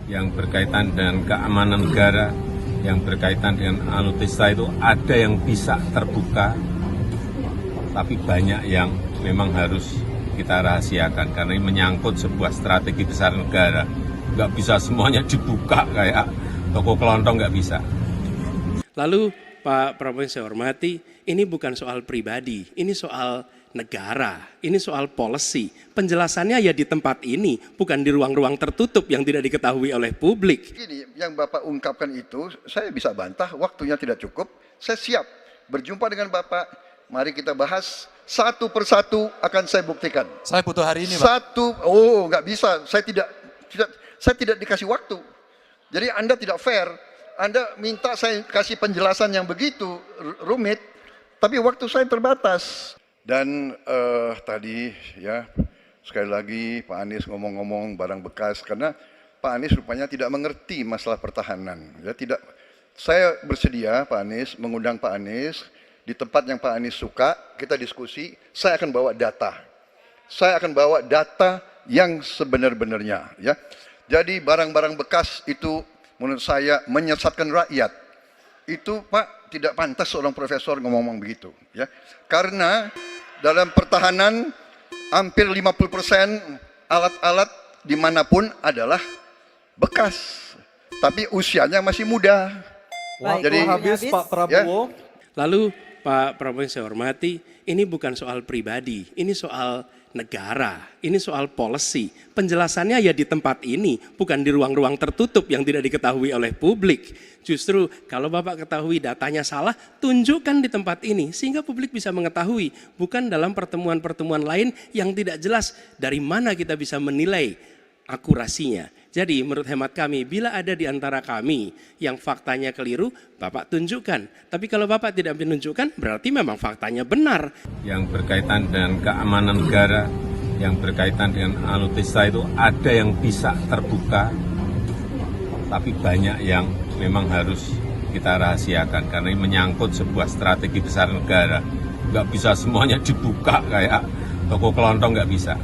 yang berkaitan dengan keamanan negara, yang berkaitan dengan alutsista itu ada yang bisa terbuka, tapi banyak yang memang harus kita rahasiakan karena ini menyangkut sebuah strategi besar negara. Nggak bisa semuanya dibuka kayak toko kelontong, nggak bisa. Lalu Pak Prabowo yang saya hormati, ini bukan soal pribadi, ini soal negara, ini soal policy. Penjelasannya ya di tempat ini, bukan di ruang-ruang tertutup yang tidak diketahui oleh publik. Ini yang Bapak ungkapkan itu, saya bisa bantah, waktunya tidak cukup. Saya siap berjumpa dengan Bapak, mari kita bahas satu persatu akan saya buktikan. Saya butuh hari ini, Pak. Nggak bisa, saya tidak dikasih waktu. Jadi Anda tidak fair. Anda minta saya kasih penjelasan yang begitu rumit, tapi waktu saya terbatas. Dan tadi ya sekali lagi Pak Anies ngomong-ngomong barang bekas karena Pak Anies rupanya tidak mengerti masalah pertahanan. Ya tidak. Saya bersedia Pak Anies mengundang Pak Anies di tempat yang Pak Anies suka, kita diskusi. Saya akan bawa data. Saya akan bawa data yang sebenar-benarnya. Ya. Jadi barang-barang bekas itu menurut saya menyesatkan rakyat. Itu Pak tidak pantas seorang profesor ngomong begitu. Ya. Karena dalam pertahanan hampir 50% alat-alat dimanapun adalah bekas. Tapi usianya masih muda. Jadi habis Pak Prabowo. Ya. Lalu Pak Prabowo yang saya hormati, ini bukan soal pribadi, ini soal negara, ini soal policy. Penjelasannya ya di tempat ini, bukan di ruang-ruang tertutup yang tidak diketahui oleh publik. Justru kalau Bapak ketahui datanya salah, tunjukkan di tempat ini sehingga publik bisa mengetahui, bukan dalam pertemuan-pertemuan lain yang tidak jelas dari mana kita bisa menilai akurasinya. Jadi menurut hemat kami, bila ada di antara kami yang faktanya keliru, Bapak tunjukkan. Tapi kalau Bapak tidak menunjukkan, berarti memang faktanya benar. Yang berkaitan dengan keamanan negara, yang berkaitan dengan alutsista itu ada yang bisa terbuka, tapi banyak yang memang harus kita rahasiakan karena ini menyangkut sebuah strategi besar negara. Nggak bisa semuanya dibuka kayak toko kelontong, nggak bisa.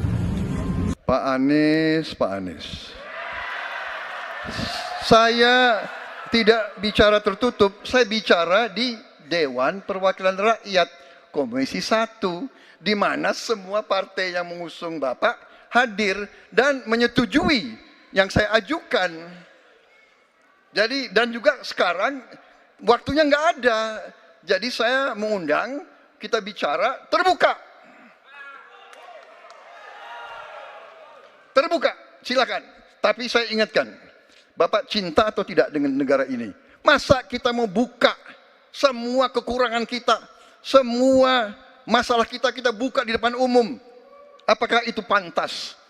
Pak Anies. Saya tidak bicara tertutup, saya bicara di Dewan Perwakilan Rakyat, Komisi 1, di mana semua partai yang mengusung Bapak hadir dan menyetujui yang saya ajukan. Jadi, dan juga sekarang waktunya nggak ada, jadi saya mengundang, kita bicara terbuka. Terbuka, silakan. Tapi saya ingatkan, Bapak cinta atau tidak dengan negara ini? Masa kita mau buka semua kekurangan kita, semua masalah kita buka di depan umum? Apakah itu pantas?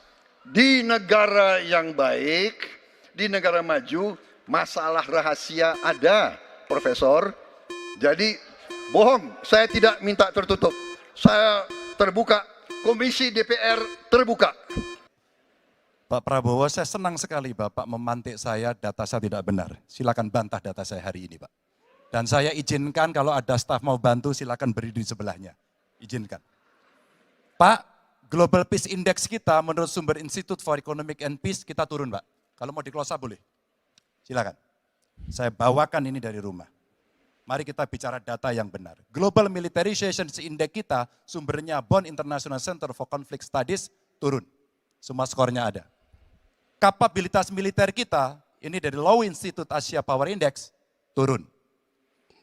Di negara yang baik, di negara maju, masalah rahasia ada, Profesor. Jadi bohong, saya tidak minta tertutup. Saya terbuka, Komisi DPR terbuka. Pak Prabowo, saya senang sekali Bapak memantik saya, data saya tidak benar. Silakan bantah data saya hari ini, Pak. Dan saya izinkan kalau ada staf mau bantu, silakan berdiri di sebelahnya. Izinkan. Pak, Global Peace Index kita menurut sumber Institute for Economic and Peace kita turun, Pak. Kalau mau diklosa boleh. Silakan. Saya bawakan ini dari rumah. Mari kita bicara data yang benar. Global Militarization Index kita, sumbernya Bonn International Center for Conflict Studies, turun. Semua skornya ada. Kapabilitas militer kita, ini dari Law Institute Asia Power Index, turun.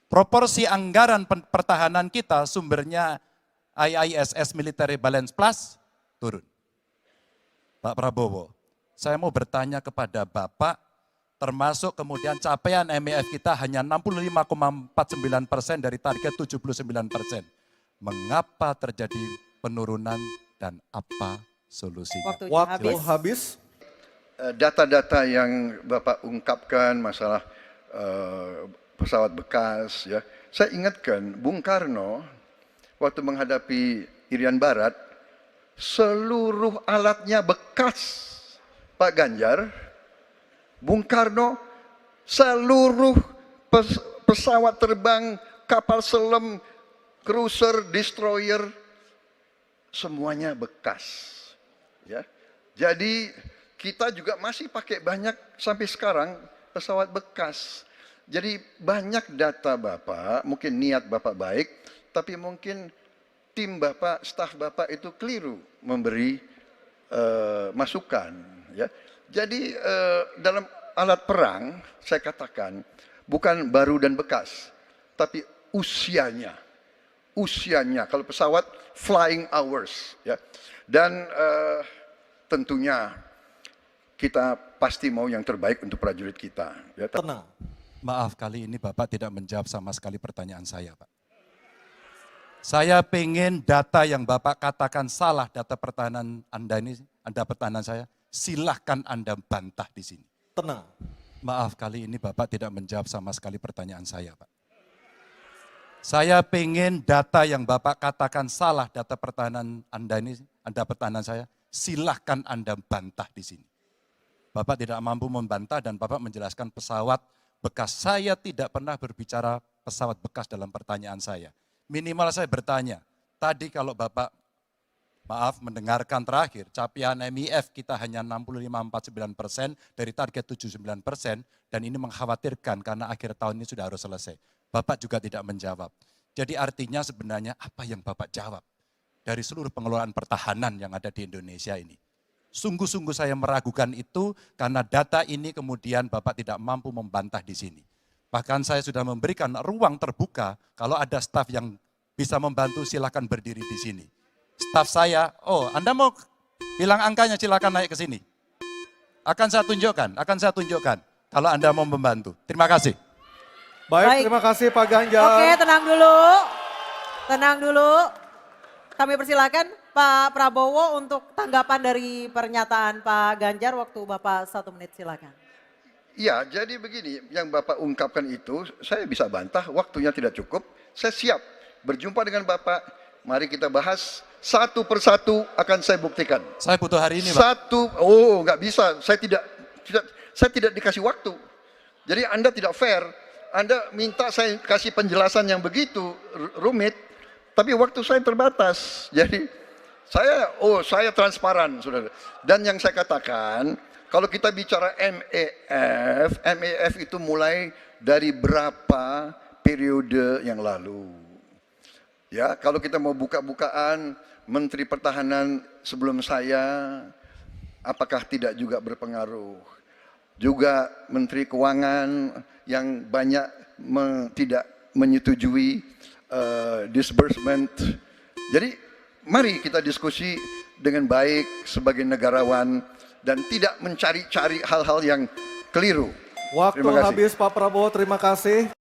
Proporsi anggaran pertahanan kita, sumbernya IISS Military Balance Plus, turun. Pak Prabowo, saya mau bertanya kepada Bapak, termasuk kemudian capaian MEF kita hanya 65,49% dari target 79%. Mengapa terjadi penurunan dan apa solusinya? Waktu habis. Data-data yang Bapak ungkapkan masalah pesawat bekas, ya. Saya ingatkan Bung Karno waktu menghadapi Irian Barat, seluruh alatnya bekas. Pak Ganjar, Bung Karno, seluruh pesawat terbang, kapal selam, cruiser, destroyer, semuanya bekas. Ya. Jadi kita juga masih pakai banyak sampai sekarang pesawat bekas. Jadi banyak data Bapak, mungkin niat Bapak baik, tapi mungkin tim Bapak, staf Bapak itu keliru memberi masukan. Ya. Jadi dalam alat perang, saya katakan, bukan baru dan bekas, tapi usianya. Usianya, kalau pesawat flying hours. Ya. Dan tentunya kita pasti mau yang terbaik untuk prajurit kita. Ya. Tenang. Maaf, kali ini Bapak tidak menjawab sama sekali pertanyaan saya, Pak. Saya pengen data yang Bapak katakan salah, data pertahanan Anda ini, Anda pertahanan saya, silahkan Anda bantah di sini. Tenang. Maaf, kali ini Bapak tidak menjawab sama sekali pertanyaan saya, Pak. Saya pengen data yang Bapak katakan salah, data pertahanan Anda ini, Anda pertahanan saya, silahkan Anda bantah di sini. Bapak tidak mampu membantah dan Bapak menjelaskan pesawat bekas. Saya tidak pernah berbicara pesawat bekas dalam pertanyaan saya. Minimal saya bertanya, tadi kalau Bapak, maaf, mendengarkan terakhir, capaian MIF kita hanya 65-49% dari target 79%, dan ini mengkhawatirkan karena akhir tahun ini sudah harus selesai. Bapak juga tidak menjawab. Jadi artinya sebenarnya apa yang Bapak jawab dari seluruh pengelolaan pertahanan yang ada di Indonesia ini? Sungguh-sungguh saya meragukan itu karena data ini kemudian Bapak tidak mampu membantah di sini. Bahkan saya sudah memberikan ruang terbuka, kalau ada staf yang bisa membantu silakan berdiri di sini. Staf saya, oh Anda mau bilang angkanya silakan naik ke sini. Akan saya tunjukkan kalau Anda mau membantu. Terima kasih. Baik, terima kasih Pak Ganjar. Oke, tenang dulu. Kami persilakan Pak Prabowo untuk tanggapan dari pernyataan Pak Ganjar. Waktu Bapak 1 menit, silakan. Ya, jadi begini, yang Bapak ungkapkan itu saya bisa bantah, waktunya tidak cukup. Saya siap berjumpa dengan Bapak, mari kita bahas satu persatu akan saya buktikan. Saya butuh hari ini, Pak. Nggak bisa, saya tidak dikasih waktu. Jadi Anda tidak fair, Anda minta saya kasih penjelasan yang begitu rumit, tapi waktu saya terbatas. Jadi saya transparan, saudara. Dan yang saya katakan, kalau kita bicara MEF itu mulai dari berapa periode yang lalu. Ya, kalau kita mau buka-bukaan, Menteri Pertahanan sebelum saya, apakah tidak juga berpengaruh? Juga Menteri Keuangan yang banyak tidak menyetujui disbursement. Jadi mari kita diskusi dengan baik sebagai negarawan dan tidak mencari-cari hal-hal yang keliru. Waktu habis Pak Prabowo, terima kasih.